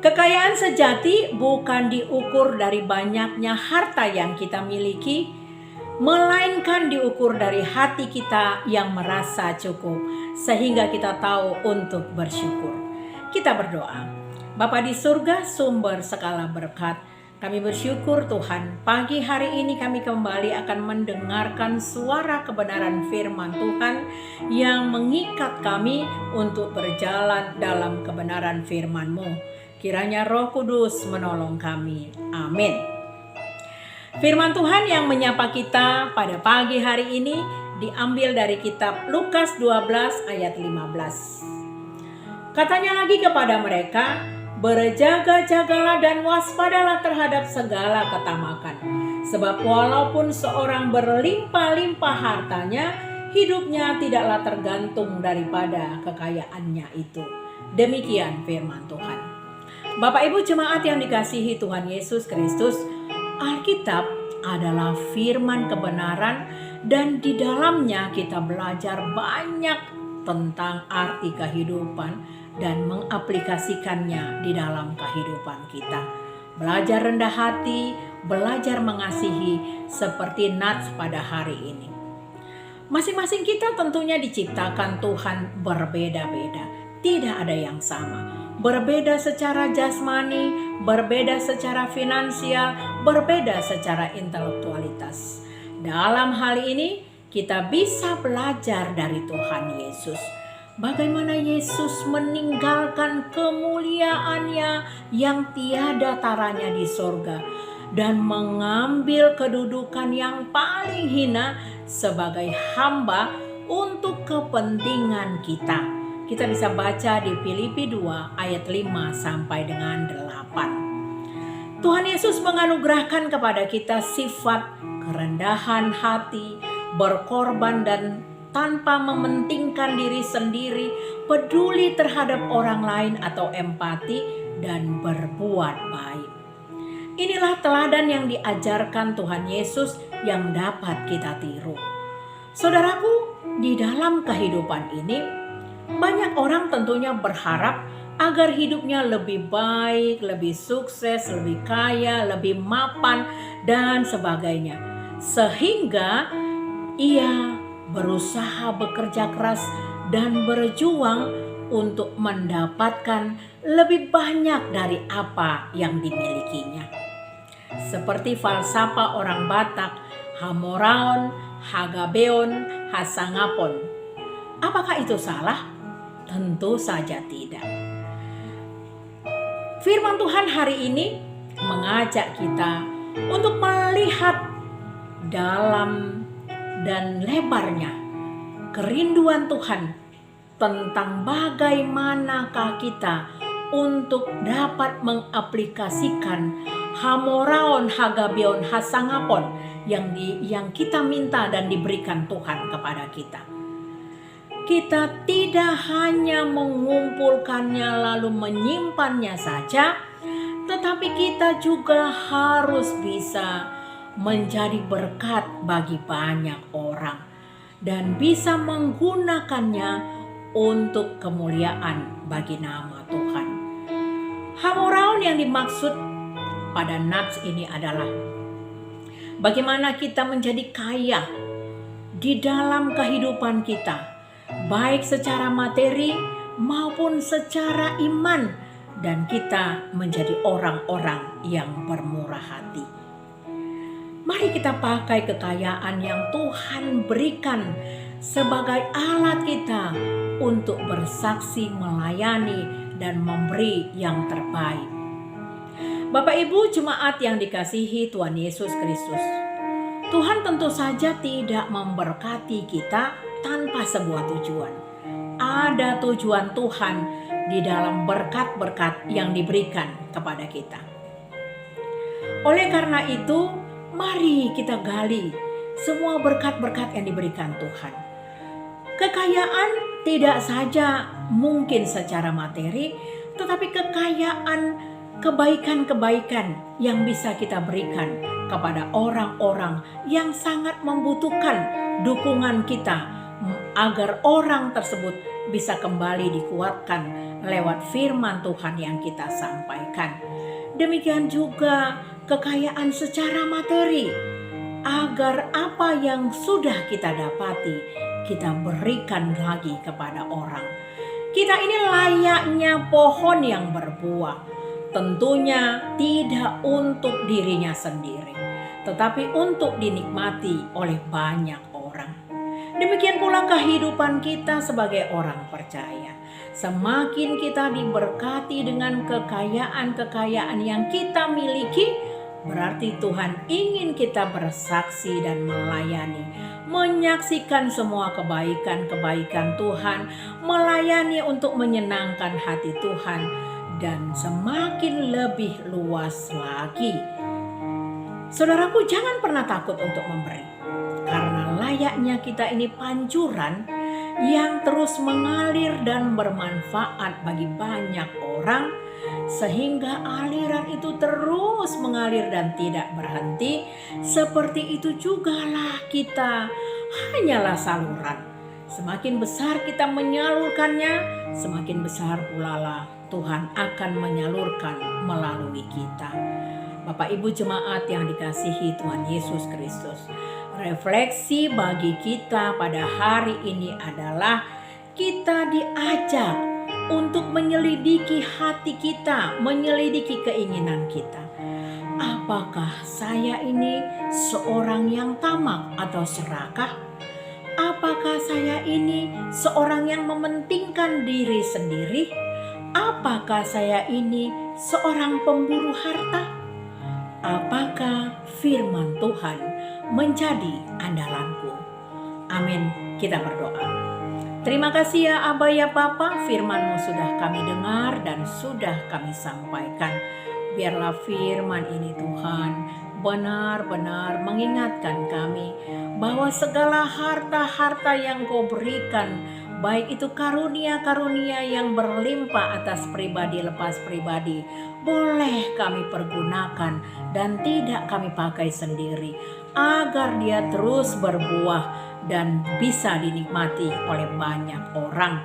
Kekayaan sejati bukan diukur dari banyaknya harta yang kita miliki, melainkan diukur dari hati kita yang merasa cukup, sehingga kita tahu untuk bersyukur. Kita berdoa. Bapa di surga, sumber segala berkat, kami bersyukur Tuhan, pagi hari ini kami kembali akan mendengarkan suara kebenaran firman Tuhan yang mengikat kami untuk berjalan dalam kebenaran firman-Mu. Kiranya Roh Kudus menolong kami. Amin. Firman Tuhan yang menyapa kita pada pagi hari ini diambil dari kitab Lukas 12 ayat 15. Katanya lagi kepada mereka, berjaga-jagalah dan waspadalah terhadap segala ketamakan. Sebab walaupun seorang berlimpah-limpah hartanya, hidupnya tidaklah tergantung daripada kekayaannya itu. Demikian firman Tuhan. Bapak Ibu jemaat yang dikasihi Tuhan Yesus Kristus, Alkitab adalah firman kebenaran dan di dalamnya kita belajar banyak tentang arti kehidupan dan mengaplikasikannya di dalam kehidupan kita. Belajar rendah hati, belajar mengasihi seperti Nats pada hari ini. Masing-masing kita tentunya diciptakan Tuhan berbeda-beda, tidak ada yang sama. Berbeda secara jasmani, berbeda secara finansial, berbeda secara intelektualitas. Dalam hal ini kita bisa belajar dari Tuhan Yesus. Bagaimana Yesus meninggalkan kemuliaannya yang tiada taranya di sorga dan mengambil kedudukan yang paling hina sebagai hamba untuk kepentingan kita. Kita bisa baca di Filipi 2 ayat 5 sampai dengan 8. Tuhan Yesus menganugerahkan kepada kita sifat kerendahan hati, berkorban dan tanpa mementingkan diri sendiri, peduli terhadap orang lain atau empati dan berbuat baik. Inilah teladan yang diajarkan Tuhan Yesus yang dapat kita tiru. Saudaraku, di dalam kehidupan ini banyak orang tentunya berharap agar hidupnya lebih baik, lebih sukses, lebih kaya, lebih mapan, dan sebagainya. Sehingga ia berusaha bekerja keras dan berjuang untuk mendapatkan lebih banyak dari apa yang dimilikinya. Seperti falsafah orang Batak, Hamoraon, Hagabeon, Hasangapon. Apakah itu salah? Tentu saja tidak. Firman Tuhan hari ini mengajak kita untuk melihat dalam dan lebarnya kerinduan Tuhan tentang bagaimanakah kita untuk dapat mengaplikasikan Hamoraon, Hagabeon, Hasangapon yang kita minta dan diberikan Tuhan kepada kita. Kita tidak hanya mengumpulkannya lalu menyimpannya saja, tetapi kita juga harus bisa menjadi berkat bagi banyak orang dan bisa menggunakannya untuk kemuliaan bagi nama Tuhan. Hamoraon yang dimaksud pada Nats ini adalah bagaimana kita menjadi kaya di dalam kehidupan kita, baik secara materi maupun secara iman, dan kita menjadi orang-orang yang bermurah hati. Mari kita pakai kekayaan yang Tuhan berikan sebagai alat kita untuk bersaksi, melayani, dan memberi yang terbaik. Bapak Ibu jemaat yang dikasihi Tuhan Yesus Kristus, Tuhan tentu saja tidak memberkati kita tanpa sebuah tujuan. Ada tujuan Tuhan di dalam berkat-berkat yang diberikan kepada kita. Oleh karena itu, mari kita gali semua berkat-berkat yang diberikan Tuhan. Kekayaan tidak saja mungkin secara materi, tetapi kekayaan kebaikan-kebaikan yang bisa kita berikan kepada orang-orang yang sangat membutuhkan dukungan kita agar orang tersebut bisa kembali dikuatkan lewat firman Tuhan yang kita sampaikan. Demikian juga kekayaan secara materi, agar apa yang sudah kita dapati, kita berikan lagi kepada orang. Kita ini layaknya pohon yang berbuah, tentunya tidak untuk dirinya sendiri, tetapi untuk dinikmati oleh banyak orang. Demikian pula kehidupan kita sebagai orang percaya. Semakin kita diberkati dengan kekayaan-kekayaan yang kita miliki, berarti Tuhan ingin kita bersaksi dan melayani, menyaksikan semua kebaikan-kebaikan Tuhan, melayani untuk menyenangkan hati Tuhan, dan semakin lebih luas lagi. Saudaraku, jangan pernah takut untuk memberi, karena layaknya kita ini pancuran yang terus mengalir dan bermanfaat bagi banyak orang, sehingga aliran itu terus mengalir dan tidak berhenti. Seperti itu jugalah kita, hanyalah saluran. Semakin besar kita menyalurkannya, semakin besar pula lah Tuhan akan menyalurkan melalui kita. Bapak Ibu jemaat yang dikasihi Tuhan Yesus Kristus, refleksi bagi kita pada hari ini adalah kita diajak untuk menyelidiki hati kita, menyelidiki keinginan kita. Apakah saya ini seorang yang tamak atau serakah? Apakah saya ini seorang yang mementingkan diri sendiri? Apakah saya ini seorang pemburu harta? Apakah firman Tuhan menjadi andalanku? Amin. Kita berdoa. Terima kasih ya Aba ya Bapa, firman-Mu sudah kami dengar dan sudah kami sampaikan. Biarlah firman ini Tuhan benar-benar mengingatkan kami bahwa segala harta-harta yang Kau berikan, baik itu karunia-karunia yang berlimpah atas pribadi lepas pribadi, boleh kami pergunakan dan tidak kami pakai sendiri, agar dia terus berbuah dan bisa dinikmati oleh banyak orang.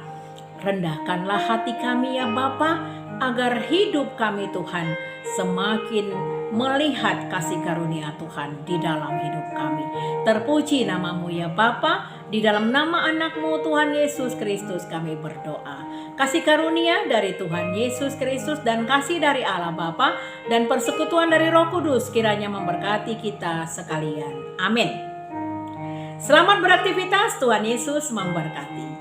Rendahkanlah hati kami ya Bapa, agar hidup kami Tuhan semakin melihat kasih karunia Tuhan di dalam hidup kami. Terpuji nama-Mu ya Bapa, di dalam nama anak-Mu Tuhan Yesus Kristus kami berdoa. Kasih karunia dari Tuhan Yesus Kristus dan kasih dari Allah Bapa dan persekutuan dari Roh Kudus kiranya memberkati kita sekalian. Amin. Selamat beraktivitas, Tuhan Yesus memberkati.